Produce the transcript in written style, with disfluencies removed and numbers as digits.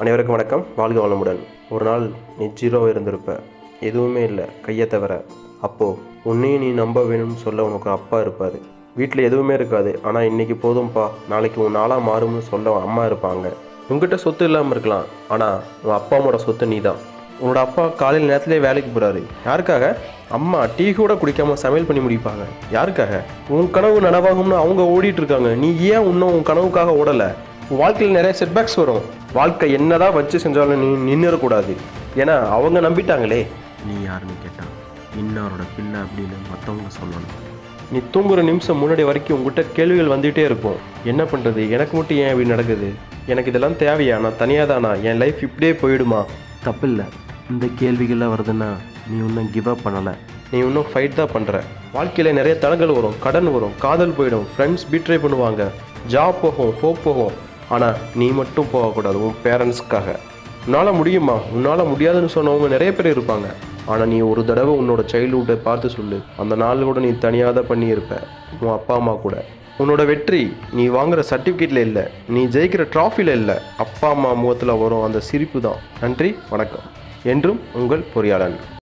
அனைவருக்கும் வணக்கம். வாழ்க வளமுடன். ஒரு நாள் நீ ஜீரோவாக இருந்திருப்ப, எதுவுமே இல்லை கையை தவிர. அப்போது உன்னையும் நீ நம்ப வேணும்னு சொல்ல உனக்கு அப்பா இருப்பார். வீட்டில் எதுவுமே இருக்காது, ஆனால் இன்றைக்கி போதும்ப்பா, நாளைக்கு உன் நாளாக மாறும்னு சொல்ல அம்மா இருப்பாங்க. உங்ககிட்ட சொத்து இல்லாமல் இருக்கலாம், ஆனால் உன் அப்பா அம்மாவோட சொத்து நீ தான். உன்னோட அப்பா காலையில் நேரத்துலேயே வேலைக்கு போகிறாரு. யாருக்காக? அம்மா டீ கூட குடிக்காமல் சமையல் பண்ணி முடிப்பாங்க. யாருக்காக? உன் கனவு நனவாகும்னு அவங்க ஓடிட்டு இருக்காங்க. நீ ஏன் இன்னும் உன் கனவுக்காக ஓடலை? உன் வாழ்க்கையில் நிறைய செட்பேக்ஸ் வரும். வாழ்க்கை என்னதான் வச்சு செஞ்சாலும் நீ நின்றுடக்கூடாது. ஏன்னா அவங்க நம்பிட்டாங்களே. நீ யாருன்னு கேட்டான், இன்னொருட பிள்ளை அப்படின்னு மற்றவங்க சொல்லணும். நீ தூங்குற நிமிஷம் முன்னாடி வரைக்கும் உங்ககிட்ட கேள்விகள் வந்துகிட்டே இருக்கும். என்ன பண்ணுறது, எனக்கு மட்டும் ஏன் இப்படி நடக்குது, எனக்கு இதெல்லாம் தேவையா, நான் தனியாக தானா, என் லைஃப் இப்படியே போயிடுமா? தப்பில்லை, இந்த கேள்விகள்லாம் வருதுன்னா நீ இன்னும் கிவ் அப் பண்ணலை, நீ இன்னும் ஃபைட் தான் பண்ணுற. வாழ்க்கையில் நிறைய தடங்கள் வரும், கடன் வரும், காதல் போயிடும், ஃப்ரெண்ட்ஸ் பீட்ரை பண்ணுவாங்க, ஜாப் போகும், ஹோப் போகும். ஆனால் நீ மட்டும் போகக்கூடாது உன் பேரண்ட்ஸ்க்காக. உன்னால் முடியுமா? உன்னால் முடியாதுன்னு சொன்னவங்க நிறைய பேர் இருப்பாங்க. ஆனால் நீ ஒரு தடவை உன்னோட சைல்ட்ஹுட்டை பார்த்து சொல்லு. அந்த நாள் கூட நீ தனியாக தான் பண்ணியிருப்ப, உன் அப்பா அம்மா கூட. உன்னோட வெற்றி நீ வாங்குகிற சர்டிஃபிகேட்டில் இல்லை, நீ ஜெயிக்கிற ட்ராஃபியில் இல்லை, அப்பா அம்மா முகத்தில் வரும் அந்த சிரிப்பு தான். நன்றி, வணக்கம். என்றும் உங்கள் பொறியாளன்.